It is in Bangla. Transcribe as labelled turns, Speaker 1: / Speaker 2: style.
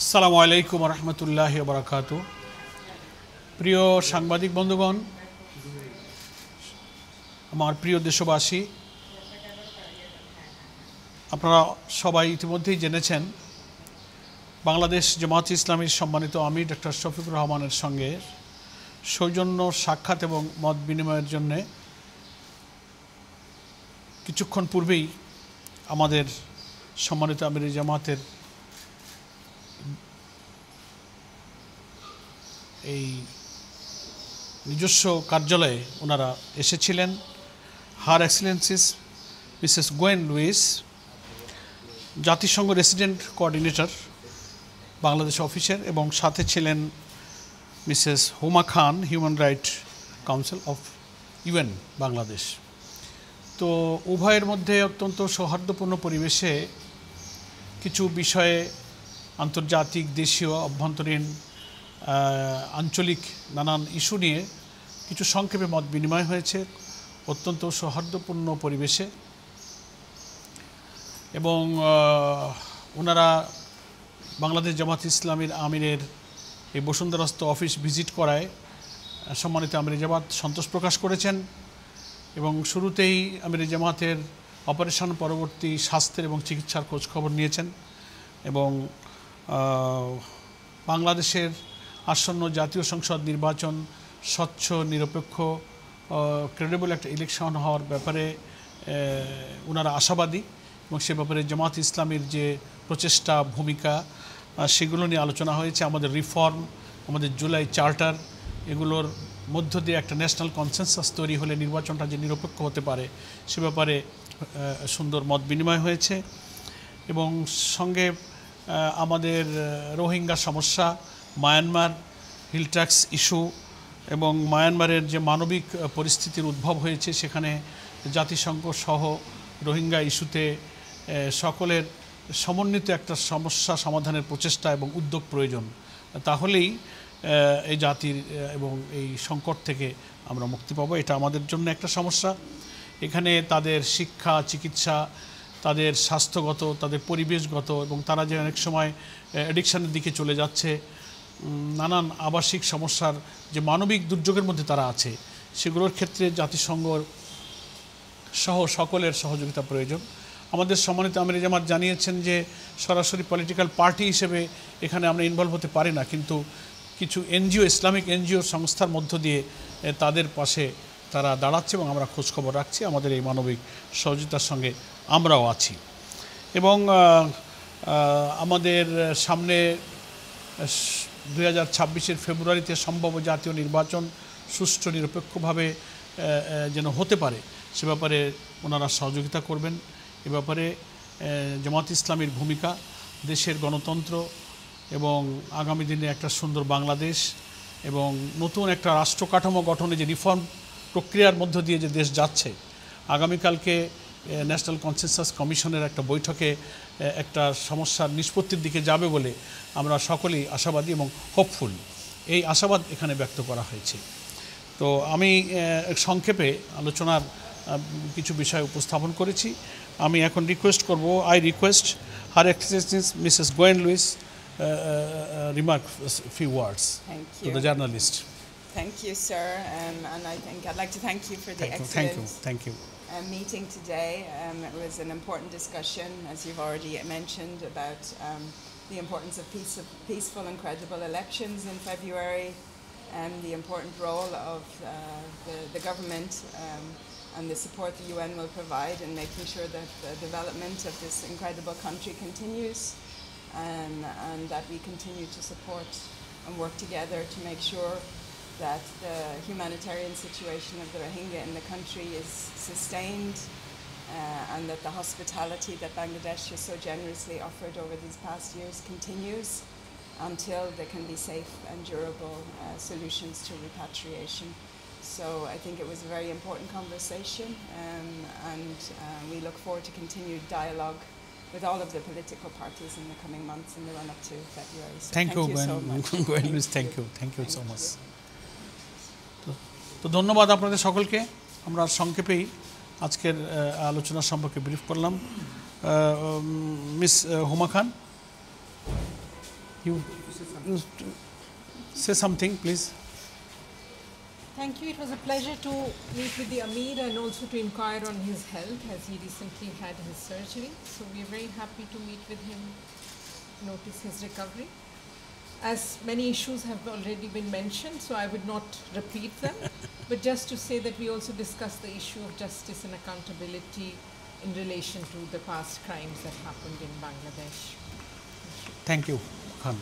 Speaker 1: আসসালামু আলাইকুম ওয়া রাহমাতুল্লাহি ওয়া বারাকাতুহু। প্রিয় সাংবাদিক বন্ধুগণ, আমার প্রিয় দেশবাসী, আপনারা সবাই ইতিমধ্যেই জেনেছেন বাংলাদেশ জামায়াতে ইসলামীর সম্মানিত আমির ডক্টর শফিকুর রহমানের সঙ্গে সৌজন্য সাক্ষাৎ এবং মত বিনিময়ের জন্য কিছুক্ষণ পূর্বেই আমাদের সম্মানিত আমির জামায়াতের এই নিজস্ব কার্যালয়ে ওনারা এসেছিলেন। হার এক্সেলেন্সিস মিসেস গোয়েন লুইস, জাতিসংঘ রেসিডেন্ট কোঅর্ডিনেটর বাংলাদেশ অফিসের, এবং সাথে ছিলেন Mrs Huma Khan, human right council of UN Bangladesh. তো উভয়ের মধ্যে অত্যন্ত সৌহার্দ্যপূর্ণ পরিবেশে কিছু বিষয়ে আন্তর্জাতিক, দেশীয়, অভ্যন্তরীণ, আঞ্চলিক নানান ইস্যু নিয়ে কিছু সংক্ষেপে মত বিনিময় হয়েছে অত্যন্ত সৌহার্দ্যপূর্ণ পরিবেশে। এবং ওনারা বাংলাদেশ জামাত ইসলামীর আমিরের এই বসুন্ধরাস্থ অফিস ভিজিট করায় সম্মানিত আমির জামাত সন্তোষ প্রকাশ করেছেন এবং শুরুতেই আমির জামাতের অপারেশন পরবর্তী স্বাস্থ্যের এবং চিকিৎসার খোঁজখবর নিয়েছেন এবং বাংলাদেশের আসন্ন জাতীয় সংসদ নির্বাচন স্বচ্ছ, নিরপেক্ষ, ক্রেডিবল একটা ইলেকশন হওয়ার ব্যাপারে ওনারা আশাবাদী এবং সে ব্যাপারে জামাত ইসলামীর যে প্রচেষ্টা, ভূমিকা, সেগুলো নিয়ে আলোচনা হয়েছে। আমাদের রিফর্ম, আমাদের জুলাই চার্টার, এগুলোর মধ্য দিয়ে একটা ন্যাশনাল কনসেনসাস তৈরি হলে নির্বাচনটা যে নিরপেক্ষ হতে পারে সে ব্যাপারে সুন্দর মত বিনিময় হয়েছে। এবং সঙ্গে আমাদের রোহিঙ্গা সমস্যা, মায়ানমার হিল ট্যাক্স ইস্যু এবং মায়ানমারের যে মানবিক পরিস্থিতির উদ্ভব হয়েছে, সেখানে জাতিসংঘ সহ রোহিঙ্গা ইস্যুতে সকলের সমন্বিত একটা সমস্যা সমাধানের প্রচেষ্টা এবং উদ্যোগ প্রয়োজন। তাহলেই এই জাতির এবং এই সংকট থেকে আমরা মুক্তি পাবো। এটা আমাদের জন্য একটা সমস্যা। এখানে তাদের শিক্ষা, চিকিৎসা, তাদের স্বাস্থ্যগত, তাদের পরিবেশগত, এবং তারা যে অনেক সময় অ্যাডিকশানের দিকে চলে যাচ্ছে, নানান আবাসিক সমস্যার যে মানবিক দুর্যোগের মধ্যে তারা আছে, সেগুলোর ক্ষেত্রে জাতিসংঘ সহ সকলের সহযোগিতা প্রয়োজন। আমাদের সম্মানিত আমির জামাত জানিয়েছেন যে সরাসরি পলিটিক্যাল পার্টি হিসেবে এখানে আমরা ইনভলভ হতে পারি না, কিন্তু কিছু এনজিও, ইসলামিক এনজিও সংস্থার মধ্য দিয়ে তাদের পাশে তারা দাঁড়াচ্ছে এবং আমরা খোঁজখবর রাখছি। আমাদের এই মানবিক সহযোগিতার সঙ্গে আমরাও আছি। এবং আমাদের সামনে 2026-এর ফেব্রুয়ারিতে সম্ভব জাতীয় নির্বাচন সুষ্ঠু, নিরপেক্ষভাবে যেন হতে পারে সে ব্যাপারে ওনারা সহযোগিতা করবেন। এ ব্যাপারে জামাত ইসলামীর ভূমিকা, দেশের গণতন্ত্র এবং আগামী দিনে একটা সুন্দর বাংলাদেশ এবং নতুন একটা রাষ্ট্র কাঠামো গঠনে যে রিফর্ম প্রক্রিয়ার মধ্য দিয়ে যে দেশ যাচ্ছে, আগামীকালকে ন্যাশনাল কনসেনসাস কমিশনের একটা বৈঠকে একটা সমস্যার নিষ্পত্তির দিকে যাবে বলে আমরা সকলেই আশাবাদী এবং হোপফুল। এই আশাবাদ এখানে ব্যক্ত করা হয়েছে। তো আমি সংক্ষেপে আলোচনার কিছু বিষয় উপস্থাপন করেছি। আমি এখন রিকোয়েস্ট করব, I request her excellency Mrs Gwen Lewis remark a few words to the journalist.
Speaker 2: Thank you, sir. And I'd like to thank you for the excellent
Speaker 1: thank you.
Speaker 2: Meeting today. It was an important discussion, as you've already mentioned, about the importance of peaceful and credible elections in February, and the important role of the government and the support the UN will provide in making sure that the development of this incredible country continues. And that we continue to support and work together to make sure that the humanitarian situation of the Rohingya in the country is sustained, and that the hospitality that Bangladesh has so generously offered over these past years continues until there can be safe and durable solutions to repatriation. So I think it was a very important conversation, and we look forward to continued dialogue with all of the political parties in the coming months in the run-up to February. So
Speaker 1: thank you so much. Thank you so much. তো ধন্যবাদ আপনাদের সকলকে। আমরা সংক্ষেপেই আজকের আলোচনা সম্পর্কে ব্রিফ করলাম। Miss Huma Khan, You say something, please.
Speaker 3: Thank you. It was a pleasure to meet with the Amir and also to inquire on his health as he recently had his surgery. So we are very happy to meet with him, notice his recovery. As many issues have already been mentioned, so I would not repeat them, but just to say that we also discussed the issue of justice and accountability in relation to the past crimes that happened in Bangladesh.
Speaker 1: Thank you, Khan.